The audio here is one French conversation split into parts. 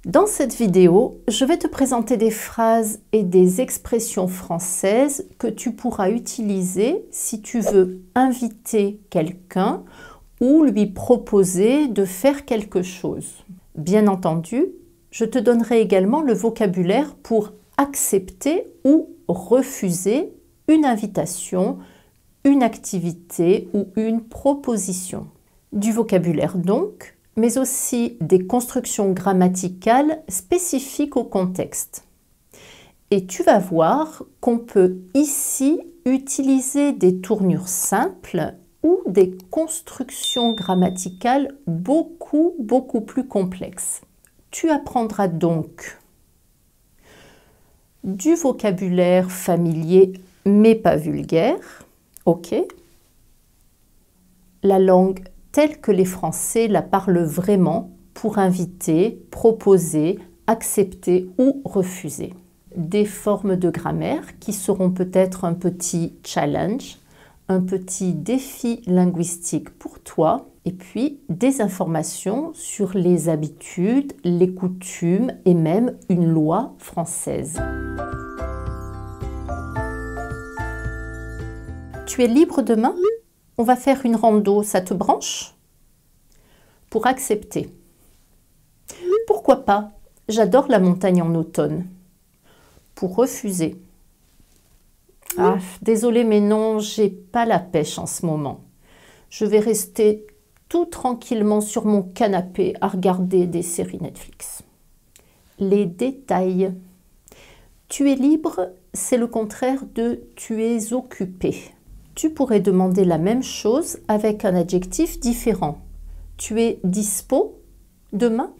Dans cette vidéo, je vais te présenter des phrases et des expressions françaises que tu pourras utiliser si tu veux inviter quelqu'un ou lui proposer de faire quelque chose. Bien entendu, je te donnerai également le vocabulaire pour accepter ou refuser une invitation, une activité ou une proposition. Du vocabulaire donc, mais aussi des constructions grammaticales spécifiques au contexte. Et tu vas voir qu'on peut ici utiliser des tournures simples ou des constructions grammaticales beaucoup plus complexes. Tu apprendras donc du vocabulaire familier mais pas vulgaire, ok? La langue telle que les Français la parlent vraiment pour inviter, proposer, accepter ou refuser. Des formes de grammaire qui seront peut-être un petit challenge, un petit défi linguistique pour toi, et puis des informations sur les habitudes, les coutumes et même une loi française. Tu es libre demain ? On va faire une rando, ça te branche? Pour accepter. Pourquoi pas? J'adore la montagne en automne. Pour refuser. Ah, désolé, mais non, j'ai pas la pêche en ce moment. Je vais rester tout tranquillement sur mon canapé à regarder des séries Netflix. Les détails. Tu es libre, c'est le contraire de tu es occupé. Tu pourrais demander la même chose avec un adjectif différent. Tu es dispo demain?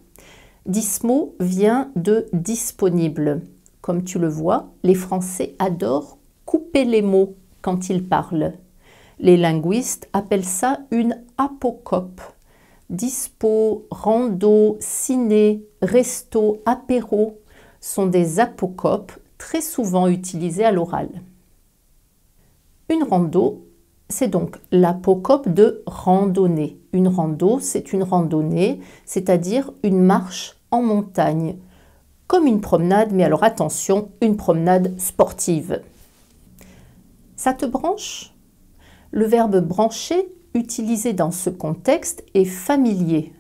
Dispo vient de disponible. Comme tu le vois, les Français adorent couper les mots quand ils parlent. Les linguistes appellent ça une apocope. Dispo, rando, ciné, resto, apéro sont des apocopes très souvent utilisées à l'oral. Une rando, c'est donc l'apocope de randonnée. Une rando, c'est une randonnée, c'est-à-dire une marche en montagne. Comme une promenade, mais alors attention, une promenade sportive. Ça te branche? Le verbe brancher, utilisé dans ce contexte, est familier.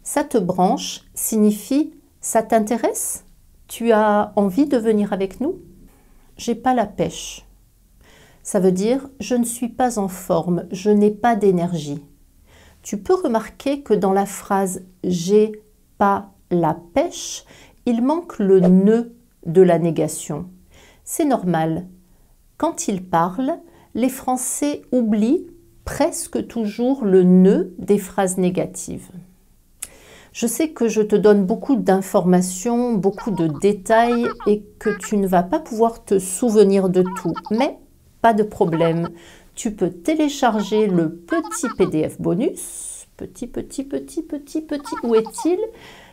Ça te branche signifie ça t'intéresse? Tu as envie de venir avec nous? J'ai pas la pêche. Ça veut dire « je ne suis pas en forme, je n'ai pas d'énergie ». Tu peux remarquer que dans la phrase « j'ai pas la pêche », il manque le « ne » de la négation. C'est normal. Quand ils parlent, les Français oublient presque toujours le « ne » des phrases négatives. Je sais que je te donne beaucoup d'informations, beaucoup de détails et que tu ne vas pas pouvoir te souvenir de tout, mais pas de problème, tu peux télécharger le petit PDF bonus. Petit, où est-il?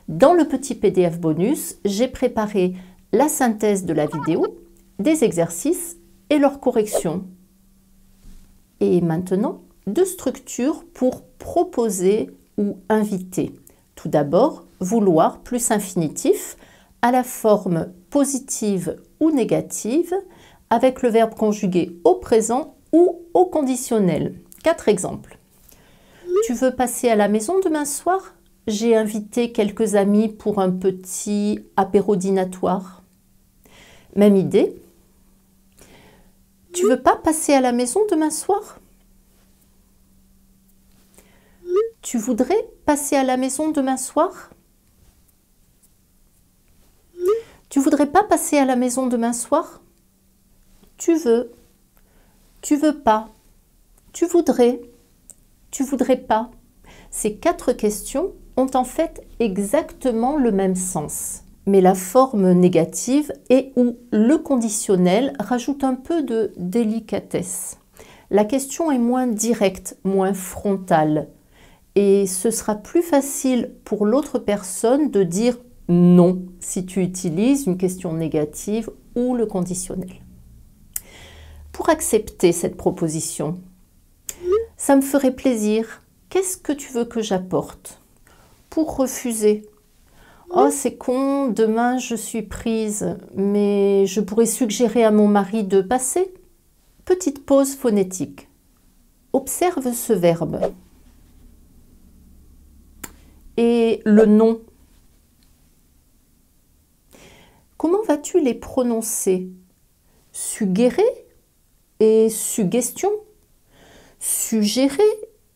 Dans le petit PDF bonus, j'ai préparé la synthèse de la vidéo, des exercices et leurs corrections. Et maintenant, deux structures pour proposer ou inviter. Tout d'abord, vouloir plus infinitif à la forme positive ou négative, avec le verbe conjugué au présent ou au conditionnel. 4 exemples. Tu veux passer à la maison demain soir? J'ai invité quelques amis pour un petit apéro dînatoire. Même idée. Tu veux pas passer à la maison demain soir? Tu voudrais passer à la maison demain soir? Tu voudrais pas passer à la maison demain soir? Tu veux pas, tu voudrais pas. Ces 4 questions ont en fait exactement le même sens. Mais la forme négative et ou le conditionnel rajoute un peu de délicatesse. La question est moins directe, moins frontale. Et ce sera plus facile pour l'autre personne de dire non si tu utilises une question négative ou le conditionnel. Pour accepter cette proposition, ça me ferait plaisir. Qu'est-ce que tu veux que j'apporte? Pour refuser, Oh, c'est con, demain je suis prise, mais je pourrais suggérer à mon mari de passer. Petite pause phonétique. Observe ce verbe. Et le nom. Comment vas-tu les prononcer? Suggérer et suggestion? Suggérer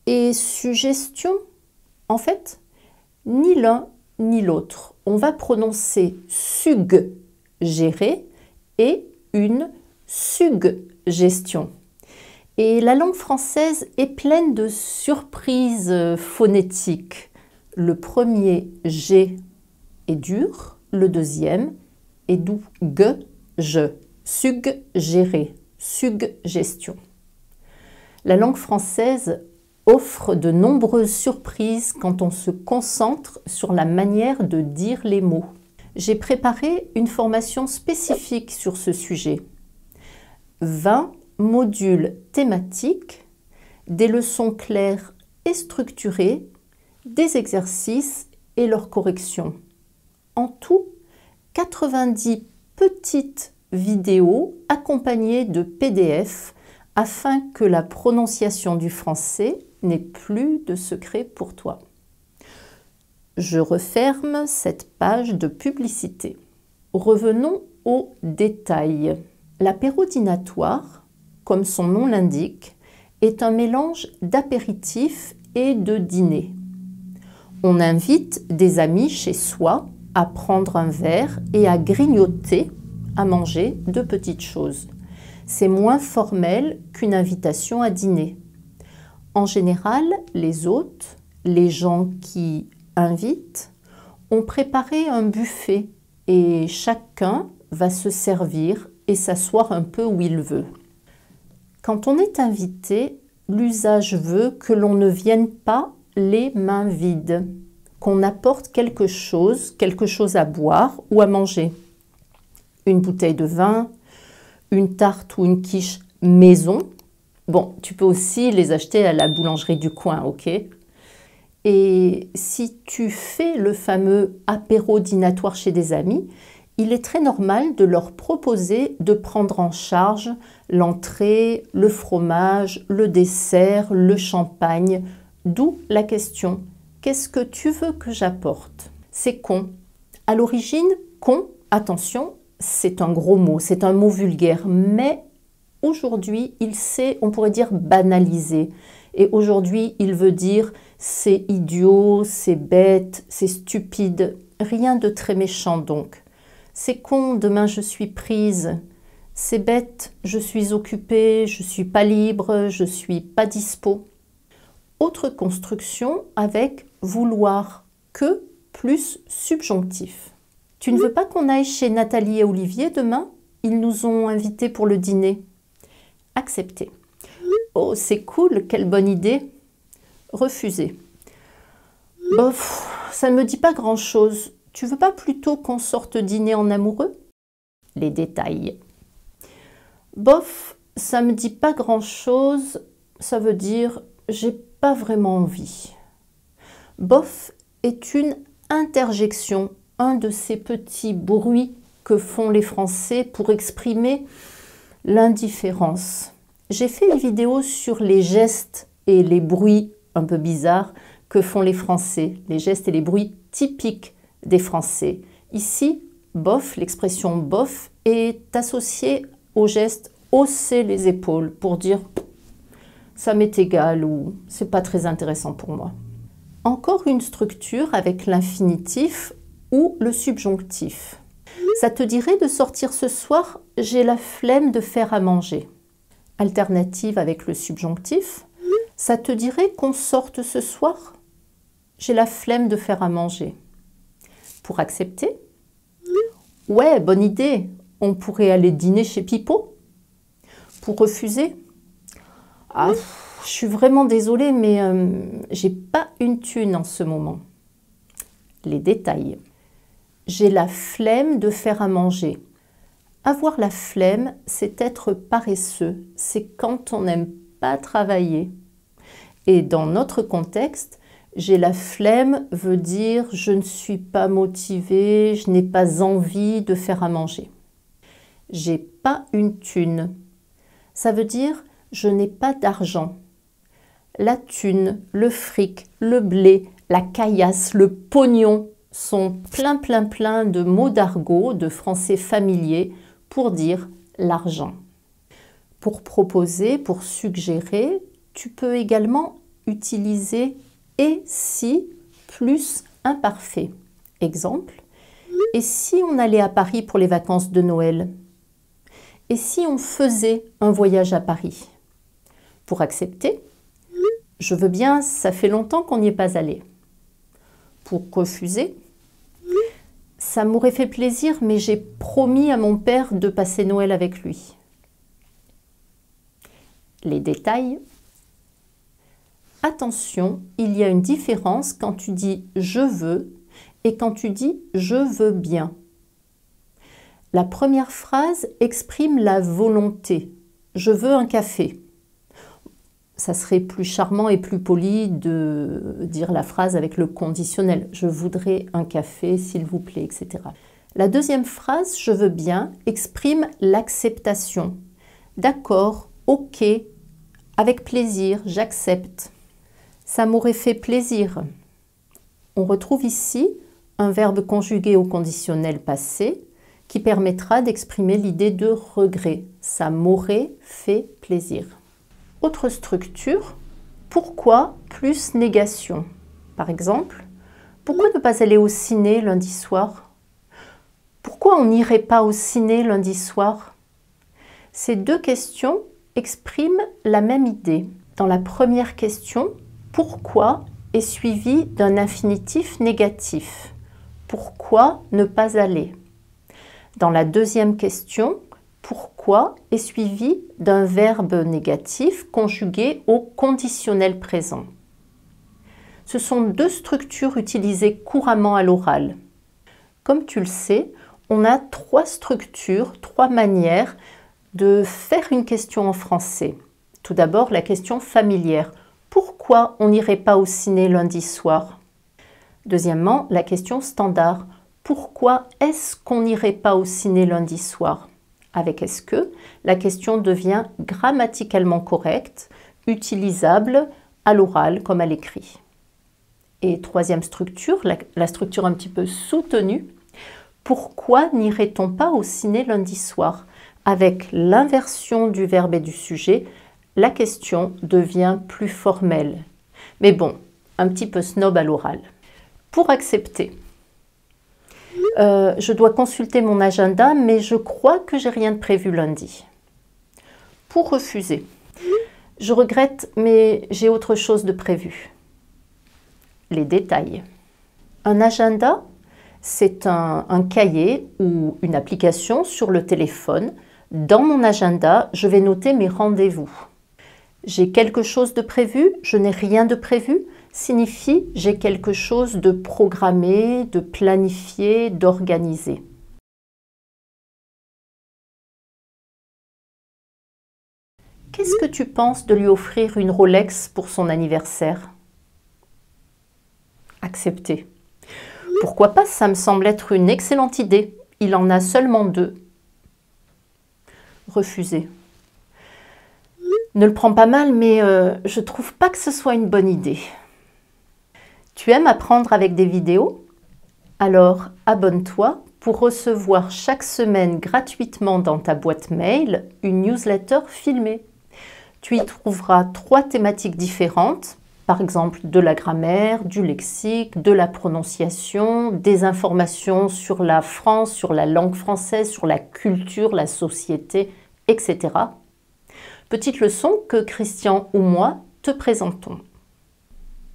et suggestion? En fait, ni l'un ni l'autre. On va prononcer suggérer et une suggestion. Et la langue française est pleine de surprises phonétiques. Le premier G est dur, le deuxième est doux. Je, suggérer, suggestion. La langue française offre de nombreuses surprises quand on se concentre sur la manière de dire les mots. J'ai préparé une formation spécifique sur ce sujet. 20 modules thématiques, des leçons claires et structurées, des exercices et leurs corrections. En tout, 90 petites vidéos accompagnées de PDF afin que la prononciation du français n'ait plus de secret pour toi. Je referme cette page de publicité. Revenons aux détails. L'apérodinatoire, comme son nom l'indique, est un mélange d'apéritif et de dîner. On invite des amis chez soi à prendre un verre et à grignoter, à manger de petites choses. C'est moins formel qu'une invitation à dîner. En général, les hôtes, les gens qui invitent, ont préparé un buffet et chacun va se servir et s'asseoir un peu où il veut. Quand on est invité, l'usage veut que l'on ne vienne pas les mains vides, qu'on apporte quelque chose à boire ou à manger. Une bouteille de vin, une tarte ou une quiche maison. Bon, tu peux aussi les acheter à la boulangerie du coin, ok? Et si tu fais le fameux apéro dînatoire chez des amis, il est très normal de leur proposer de prendre en charge l'entrée, le fromage, le dessert, le champagne. D'où la question, qu'est-ce que tu veux que j'apporte? C'est con. À l'origine, con, attention, c'est un gros mot, c'est un mot vulgaire, mais aujourd'hui, on pourrait dire banalisé. Et aujourd'hui, il veut dire c'est idiot, c'est bête, c'est stupide. Rien de très méchant donc. C'est con, demain je suis prise. C'est bête, je suis occupée, je suis pas libre, je suis pas dispo. Autre construction avec vouloir que plus subjonctif. Tu ne veux pas qu'on aille chez Nathalie et Olivier demain? Ils nous ont invités pour le dîner. Accepter. Oh, c'est cool, quelle bonne idée. Refuser. Bof, ça ne me dit pas grand-chose. Tu veux pas plutôt qu'on sorte dîner en amoureux? Les détails. Bof, ça me dit pas grand-chose. Ça veut dire j'ai pas vraiment envie. Bof est une interjection, un de ces petits bruits que font les Français pour exprimer l'indifférence. J'ai fait une vidéo sur les gestes et les bruits un peu bizarres que font les Français, les gestes et les bruits typiques des Français. Ici, bof, l'expression bof est associée au geste hausser les épaules pour dire ça m'est égal ou c'est pas très intéressant pour moi. Encore une structure avec l'infinitif ou le subjonctif. Ça te dirait de sortir ce soir? J'ai la flemme de faire à manger. Alternative avec le subjonctif. Ça te dirait qu'on sorte ce soir? J'ai la flemme de faire à manger. Pour accepter? Ouais, bonne idée. On pourrait aller dîner chez Pipo. Pour refuser? Ah, je suis vraiment désolée, mais j'ai pas une thune en ce moment. Les détails. J'ai la flemme de faire à manger. Avoir la flemme, c'est être paresseux. C'est quand on n'aime pas travailler. Et dans notre contexte, J'ai la flemme veut dire je ne suis pas motivée, je n'ai pas envie de faire à manger. J'ai pas une thune. Ça veut dire je n'ai pas d'argent. La thune, le fric, le blé, la caillasse, le pognon sont plein de mots d'argot, de français familier pour dire l'argent. Pour proposer, pour suggérer, tu peux également utiliser « et si » plus imparfait. Exemple, et si on allait à Paris pour les vacances de Noël? Et si on faisait un voyage à Paris? Pour accepter, je veux bien, ça fait longtemps qu'on n'y est pas allé. Pour refuser, ça m'aurait fait plaisir, mais j'ai promis à mon père de passer Noël avec lui. Les détails. Attention, il y a une différence quand tu dis « je veux » et quand tu dis « je veux bien ». La première phrase exprime la volonté. « Je veux un café ». Ça serait plus charmant et plus poli de dire la phrase avec le conditionnel. « Je voudrais un café, s'il vous plaît, etc. » La deuxième phrase « je veux bien » exprime l'acceptation. « D'accord, ok, avec plaisir, j'accepte. » Ça m'aurait fait plaisir. On retrouve ici un verbe conjugué au conditionnel passé qui permettra d'exprimer l'idée de regret. Ça m'aurait fait plaisir. Autre structure, pourquoi plus négation. Par exemple, pourquoi ne pas aller au ciné lundi soir? Pourquoi on n'irait pas au ciné lundi soir? Ces deux questions expriment la même idée. Dans la première question, pourquoi est suivi d'un infinitif négatif. Pourquoi ne pas aller? Dans la deuxième question, pourquoi est suivi d'un verbe négatif conjugué au conditionnel présent. Ce sont deux structures utilisées couramment à l'oral. Comme tu le sais, on a trois structures, trois manières de faire une question en français. Tout d'abord, la question familière. Pourquoi on n'irait pas au ciné lundi soir? Deuxièmement, la question standard. Pourquoi est-ce qu'on n'irait pas au ciné lundi soir? Avec est-ce que, la question devient grammaticalement correcte, utilisable à l'oral comme à l'écrit. Et troisième structure, la structure un petit peu soutenue. Pourquoi n'irait-on pas au ciné lundi soir? Avec l'inversion du verbe et du sujet, la question devient plus formelle. Mais bon, un petit peu snob à l'oral. Pour accepter, je dois consulter mon agenda, mais je crois que j'ai rien de prévu lundi. Pour refuser, je regrette, mais j'ai autre chose de prévu. Les détails. Un agenda, c'est un cahier ou une application sur le téléphone. Dans mon agenda, je vais noter mes rendez-vous. J'ai quelque chose de prévu, je n'ai rien de prévu, signifie j'ai quelque chose de programmé, de planifié, d'organisé. Qu'est-ce que tu penses de lui offrir une Rolex pour son anniversaire? Accepter. Pourquoi pas, ça me semble être une excellente idée. Il en a seulement 2. Refuser. Ne le prends pas mal, mais je trouve pas que ce soit une bonne idée. Tu aimes apprendre avec des vidéos? Alors abonne-toi pour recevoir chaque semaine gratuitement dans ta boîte mail une newsletter filmée. Tu y trouveras 3 thématiques différentes, par exemple de la grammaire, du lexique, de la prononciation, des informations sur la France, sur la langue française, sur la culture, la société, etc. Petite leçon que Christian ou moi te présentons.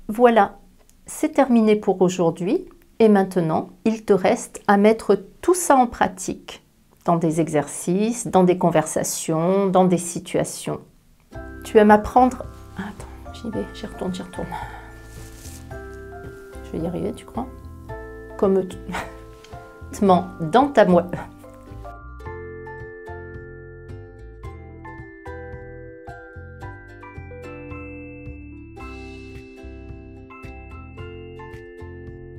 Voilà, c'est terminé pour aujourd'hui et maintenant, il te reste à mettre tout ça en pratique dans des exercices, dans des conversations, dans des situations. Tu aimes apprendre... Attends, j'y retourne. Je vais y arriver, tu crois? Comme dans ta